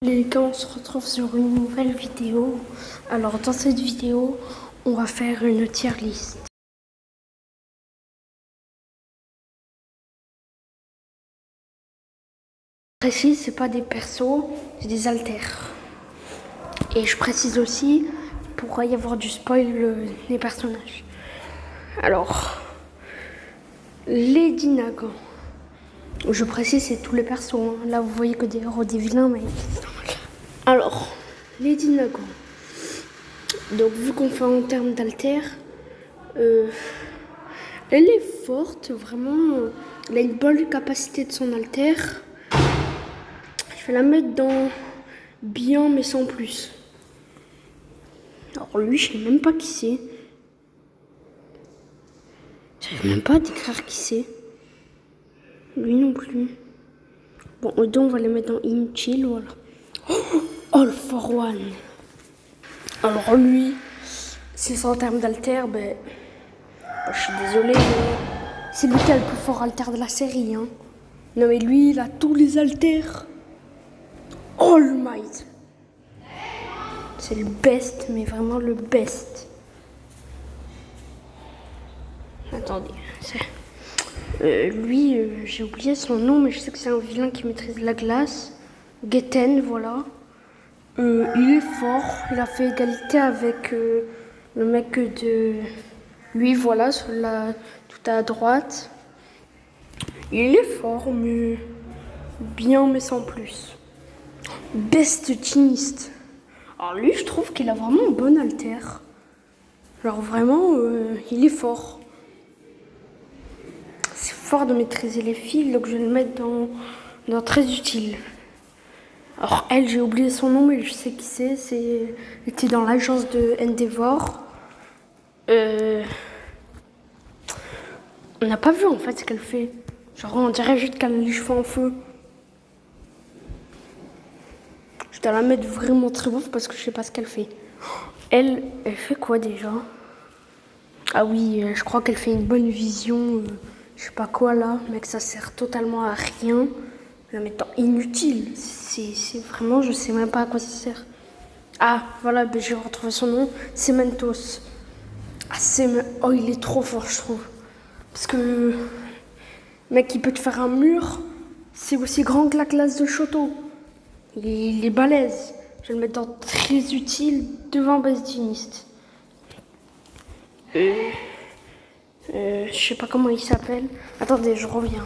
Les gars, on se retrouve sur une nouvelle vidéo. Alors dans cette vidéo, on va faire une tier list. Précis, c'est pas des persos, c'est des haltères. Et je précise aussi, il pourra y avoir du spoil des personnages. Alors, Lady Nagan. Je précise, c'est tous les persos. Hein. Là, vous voyez que des héros, des vilains, mais... Alors, Lady Nagan. Donc, vu qu'on fait en termes d'alter, elle est forte, vraiment. Elle a une bonne capacité de son alter. Je vais la mettre dans bien, mais sans plus. Alors, lui, je sais même pas qui c'est. J'arrive même pas à décrire qui c'est. Lui non plus. Bon, aux deux, on va les mettre dans Inutile, voilà. Oh, All for One. Alors, lui, si c'est en termes d'alter, ben. Je suis désolée, mais c'est lui qui a le plus fort alter de la série. Hein. Non, mais lui, il a tous les alters. All Might. C'est le best, mais vraiment le best. Attendez. Lui, j'ai oublié son nom, mais je sais que c'est un vilain qui maîtrise la glace. Getten, voilà. Il est fort. Il a fait égalité avec le mec de... Lui, voilà, celui-là, tout à droite. Il est fort, mais... Bien, mais sans plus. Best Chiniste. Alors lui, je trouve qu'il a vraiment un bon alter. Genre vraiment, il est fort. C'est fort de maîtriser les fils, donc je vais le mettre dans très utile. Alors elle, j'ai oublié son nom, mais je sais qui c'est. Elle était dans l'agence de Endeavor. On n'a pas vu en fait ce qu'elle fait. Genre on dirait juste qu'elle a les cheveux en feu. Je dois la mettre vraiment très beau parce que je sais pas ce qu'elle fait. Elle fait quoi déjà? Ah oui, je crois qu'elle fait une bonne vision, je sais pas quoi là, mais que ça sert totalement à rien. Je la mets dans inutile. C'est vraiment, je sais même pas à quoi ça sert. Ah, voilà, ben, j'ai retrouvé son nom, c'est Mentos. Ah, oh, il est trop fort, je trouve. Parce que, mec, il peut te faire un mur, c'est aussi grand que la classe de Shoto. Il est balèze. Je vais le mettre dans très utile devant Bastiniste. Je sais pas comment il s'appelle. Attendez, je reviens.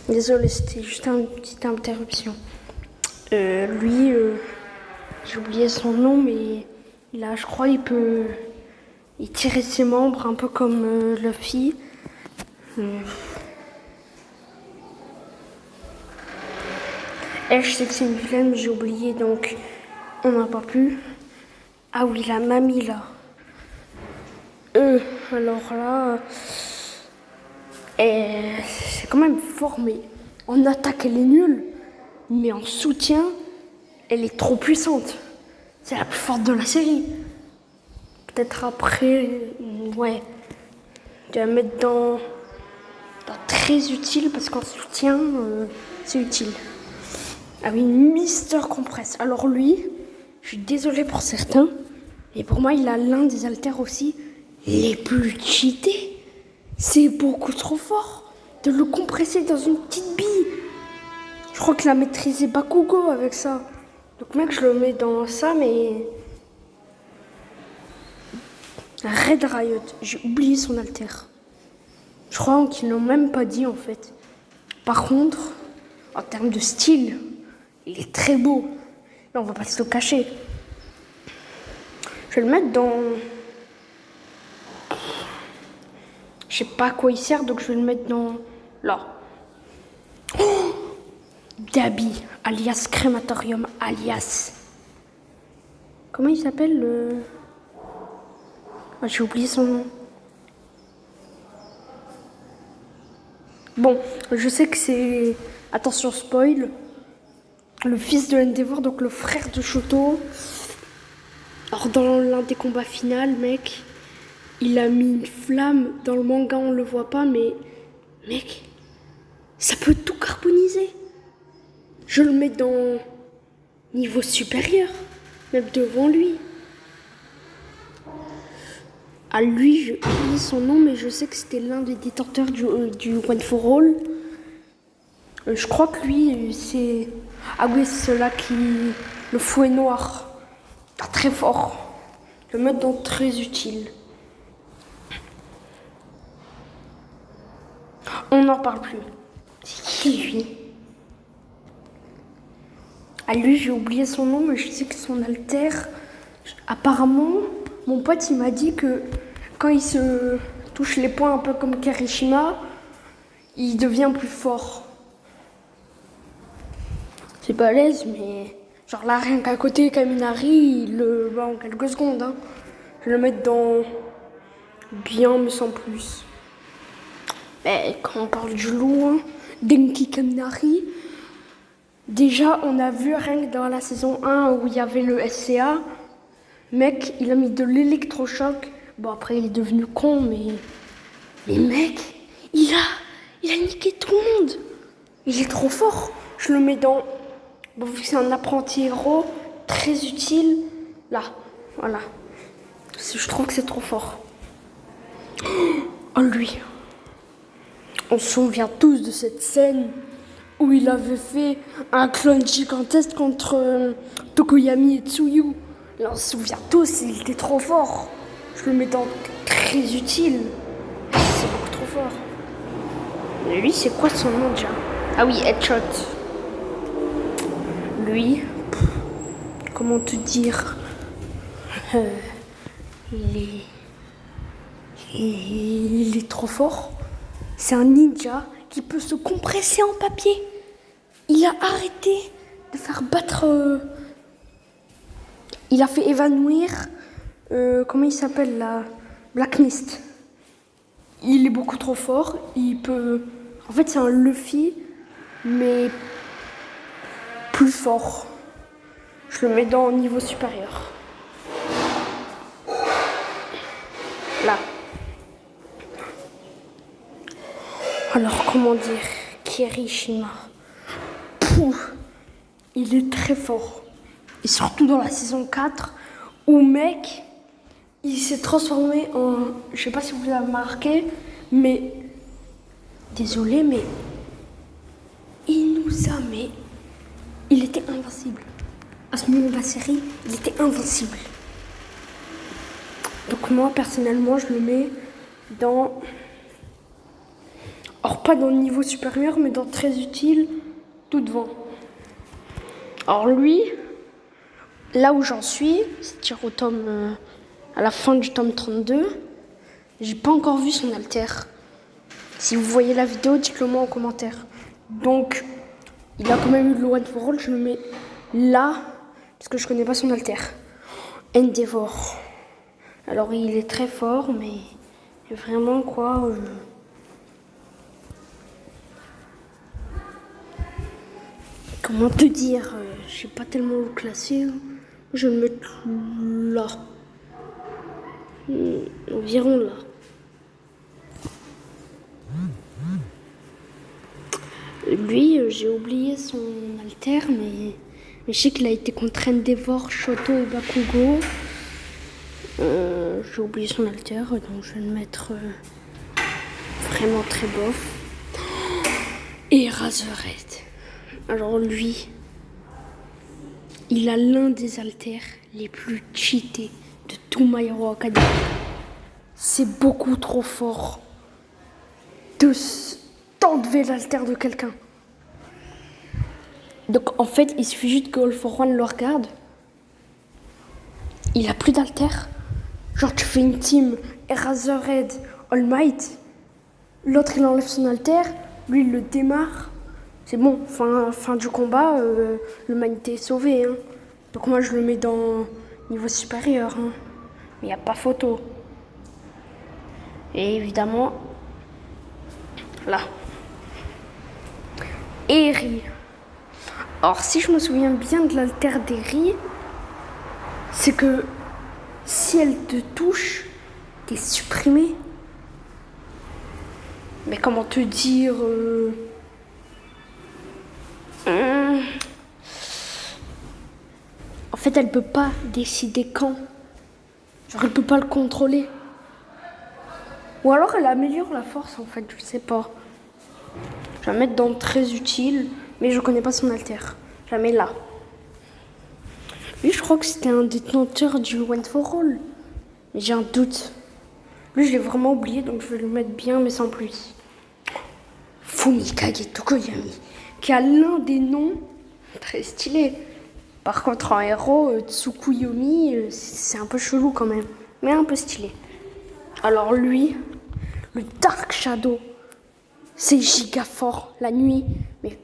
Désolé, c'était juste une petite interruption. Lui, j'ai oublié son nom, mais là, je crois, il tirait ses membres un peu comme Luffy. Elle, je sais que c'est une vilaine, mais j'ai oublié, donc on n'a pas pu. Ah oui, la mamie là. Alors là, c'est quand même fort, mais en attaque, elle est nulle. Mais en soutien, elle est trop puissante. C'est la plus forte de la série. Peut-être après, ouais. Je vais la mettre dans très utile parce qu'en soutien, c'est utile. Ah oui, Mister Compress. Alors lui, je suis désolée pour certains, mais pour moi, il a l'un des alters aussi les plus cheatés. C'est beaucoup trop fort de le compresser dans une petite bille. Je crois qu'il a maîtrisé Bakugo avec ça. Donc mec, je le mets dans ça, mais... Red Riot, j'ai oublié son alter. Je crois qu'ils l'ont même pas dit en fait. Par contre, en termes de style, il est très beau. Là, on va pas se le cacher. Je vais le mettre dans... Je sais pas à quoi il sert, donc je vais le mettre dans... Là. Oh, Dabi, alias Crématorium, alias... Comment il s'appelle le... Oh, j'ai oublié son nom. Bon, je sais que c'est... Attention, spoil. Le fils de Endeavor, donc le frère de Shoto. Alors dans l'un des combats finaux, mec, Il a mis une flamme. Dans le manga, on le voit pas, mais... Mec, ça peut tout carboniser. Je le mets dans niveau supérieur, même devant lui. À lui, je oublie son nom, mais je sais que c'était l'un des détenteurs du One for All. Je crois que lui, c'est... Ah oui, c'est celui-là qui... Le fouet noir. Ah, très fort. Le mettre dans très utile. On n'en parle plus. C'est qui lui? À lui, j'ai oublié son nom, mais je sais que son alter... Apparemment, mon pote, il m'a dit que quand il se touche les poings un peu comme Kirishima, il devient plus fort. C'est balèze, mais... Genre là, rien qu'à côté, Kaminari, il le bat en quelques secondes. Hein. Je vais le mettre dans... Bien, mais sans plus. Mais quand on parle du loup, hein, Denki Kaminari... Déjà, on a vu rien que dans la saison 1 où il y avait le SCA. Mec, il a mis de l'électrochoc. Bon, après, il est devenu con, mais... Mais mec, il a niqué tout le monde. Il est trop fort. Je le mets dans... Bon, vu que c'est un apprenti héros, très utile. Là, voilà. Je trouve que c'est trop fort. Oh, lui. On se souvient tous de cette scène où il avait fait un clone gigantesque contre Tokoyami et Tsuyu. Là, on se souvient tous, il était trop fort. Je le mets dans très utile. C'est beaucoup trop fort. Mais lui, c'est quoi son nom déjà? Ah oui, Headshot. Lui, comment te dire, il est trop fort. C'est un ninja qui peut se compresser en papier. Il a arrêté de faire battre... il a fait évanouir... comment il s'appelle là? Black Mist. Il est beaucoup trop fort. Il peut... En fait, c'est un Luffy, mais plus fort. Je le mets dans niveau supérieur. Là. Alors, comment dire, Kirishima. Pouf, il est très fort. Et surtout dans la saison 4, où mec, il s'est transformé en... Je sais pas si vous l'avez remarqué, mais... Désolé, mais... Il nous a... Mais... Il était invincible. À ce moment de la série, il était invincible. Donc moi, personnellement, je le mets dans... Alors pas dans le niveau supérieur, mais dans très utile, tout devant. Alors lui, là où j'en suis, c'est-à-dire au tome... à la fin du tome 32, j'ai pas encore vu son alter. Si vous voyez la vidéo, dites-le moi en commentaire. Donc, il a quand même eu le One for All, je le mets là, parce que je connais pas son alter. Endeavor. Alors il est très fort, mais vraiment quoi... Comment te dire, je sais pas tellement le classer. Je vais le mettre là. Environ là. Lui, j'ai oublié son alter, mais je sais qu'il a été contre Endeavor, Shoto et Bakugo. J'ai oublié son alter, donc je vais le mettre vraiment très bof. Et Razorhead. Alors lui, il a l'un des alters les plus cheatés de tout My Hero Academia. C'est beaucoup trop fort d'enlever l'alter de quelqu'un. Donc en fait, il suffit juste que All for One le regarde. Il a plus d'alter. Genre tu fais une team Razorhead, All Might. L'autre il enlève son alter, lui il le démarre. C'est bon, fin du combat, l'humanité est sauvée. Hein. Donc moi je le mets dans niveau supérieur. Hein. Mais il n'y a pas photo. Et évidemment, là. Eri. Alors si je me souviens bien de l'alter d'Eri, c'est que si elle te touche, t'es supprimé. Mais comment te dire En fait, elle peut pas décider quand. Genre, elle peut pas le contrôler. Ou alors, elle améliore la force, en fait, je sais pas. Je vais la mettre dans très utile, mais je connais pas son alter. Je la mets là. Lui, je crois que c'était un détenteur du One for All. Mais j'ai un doute. Lui, je l'ai vraiment oublié, donc je vais le mettre bien, mais sans plus. Fumikage Tokoyami, qui a l'un des noms très stylés. Par contre, en héros, Tsukuyomi, c'est un peu chelou quand même, mais un peu stylé. Alors lui, le Dark Shadow, c'est giga fort la nuit, mais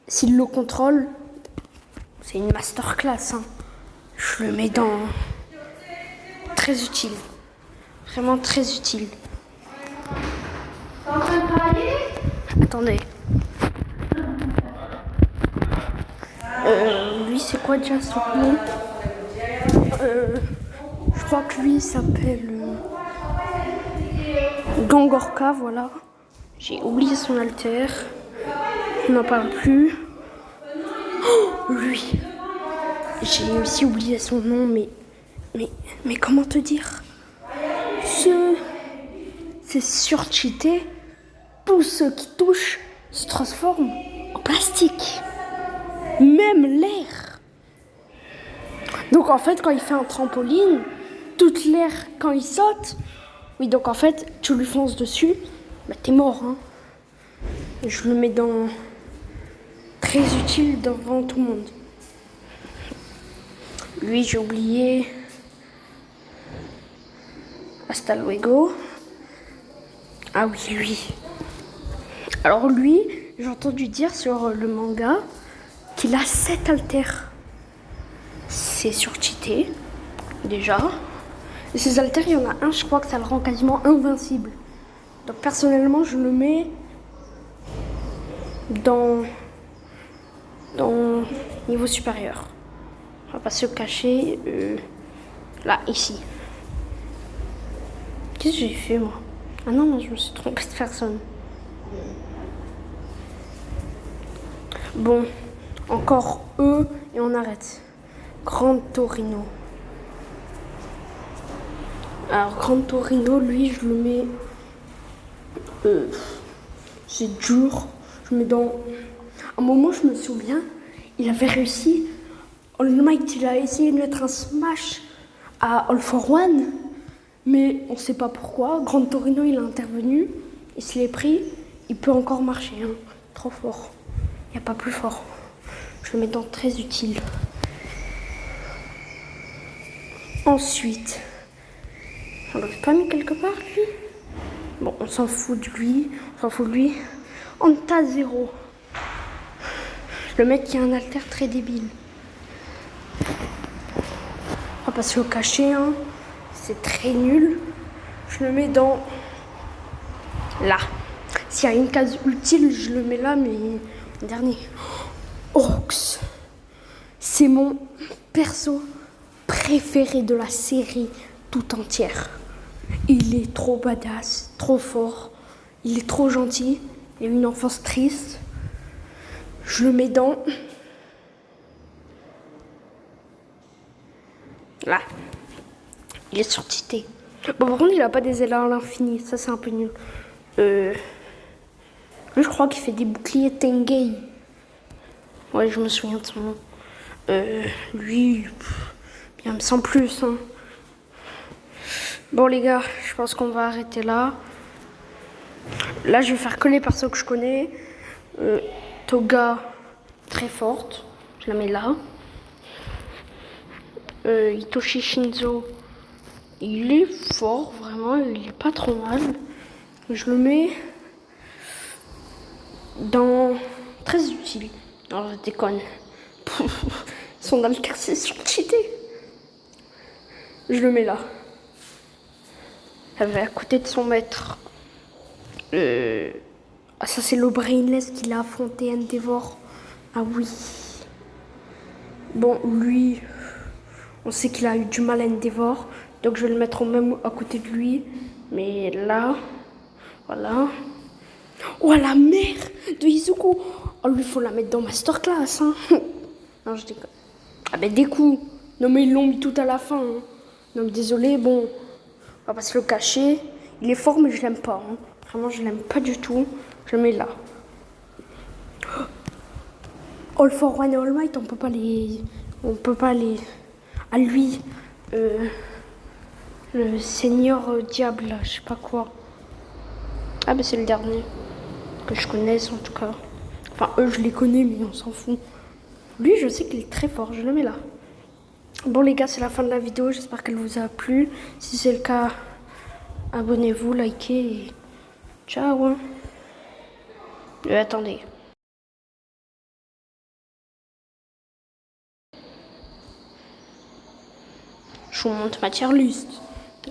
s'il le contrôle, c'est une masterclass. Hein. Je le mets dans très utile, vraiment très utile. Attendez. Lui, c'est quoi déjà son nom Je crois que lui s'appelle Gangorka, voilà. J'ai oublié son alter. Je n'en parle plus. Oh, lui. J'ai aussi oublié son nom, mais comment te dire C'est surcheaté. Tous ceux qui touchent se transforment en plastique. Même l'air. Donc en fait, quand il fait un trampoline, toute l'air, quand il saute, oui, donc en fait, tu lui fonces dessus, bah t'es mort. Hein. Je le mets dans très utile devant tout le monde. Lui, j'ai oublié. Hasta luego. Ah oui, lui. Alors lui, j'ai entendu dire sur le manga qu'il a 7 alters. C'est surcheaté, déjà. Et ces alters, il y en a un, je crois que ça le rend quasiment invincible. Donc personnellement, je le mets dans niveau supérieur. On va pas se cacher. Là, ici. Qu'est-ce que j'ai fait, moi? Ah non, je me suis trompée de personne. Bon, encore eux et on arrête. Grand Torino. Alors, Grand Torino, lui, je le mets... c'est dur. Je le mets dans... À un moment, je me souviens, il avait réussi... All Might, il a essayé de mettre un smash à All for One, mais on sait pas pourquoi. Grand Torino, il a intervenu, il se l'est pris, il peut encore marcher. Hein. Trop fort. Il n'y a pas plus fort. Je le mets dans très utile. Ensuite, on l'avait pas mis quelque part, lui. Bon, on s'en fout de lui. On s'en fout de lui. Anta Zero. Le mec qui a un alter très débile. On va pas se le cacher, hein. C'est très nul. Je le mets dans... là. S'il y a une case utile, je le mets là, mais... dernier. Orcs. C'est mon perso préféré de la série tout entière. Il est trop badass, trop fort. Il est trop gentil. Il a une enfance triste. Je le mets dans... là. Il est surtité. Bon, par contre, il a pas des ailes à l'infini. Ça, c'est un peu nul. Lui, je crois qu'il fait des boucliers Tengei. Ouais, je me souviens de son nom. Lui, bien sans plus. Hein. Bon, les gars, je pense qu'on va arrêter là. Là, je vais faire que les persos que je connais. Toga, très forte. Je la mets là. Hitoshi Shinzo, il est fort, vraiment. Il est pas trop mal. Je le mets dans très utile. Alors, je déconne. Son alter, c'est surcheaté. Je le mets là. Elle va à côté de son maître. Ah, ça, c'est le Brainless qu'il a affronté Endeavor. Ah oui. Bon, lui, on sait qu'il a eu du mal à Endeavor. Donc je vais le mettre au même à côté de lui. Mais là, voilà. Oh, la mère de Izuku. Oh, lui, il faut la mettre dans Masterclass. Hein. Non, je déconne. Ah ben des coups. Non, mais ils l'ont mis tout à la fin. Hein. Non, mais désolé, bon, on va pas se le cacher. Il est fort, mais je l'aime pas. Hein. Vraiment, je l'aime pas du tout. Je le mets là. All for One et All Might, on peut pas les... À lui, le Seigneur Diable, là, je sais pas quoi. Ah ben c'est le dernier. Que je connaisse en tout cas. Enfin, eux, je les connais, mais on s'en fout. Lui, je sais qu'il est très fort, je le mets là. Bon les gars, c'est la fin de la vidéo, j'espère qu'elle vous a plu. Si c'est le cas, abonnez-vous, likez et ciao. Hein. Attendez. Je vous montre ma tier list.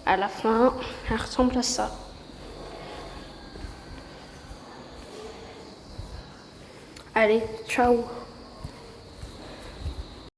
À la fin, elle ressemble à ça. Allez, ciao.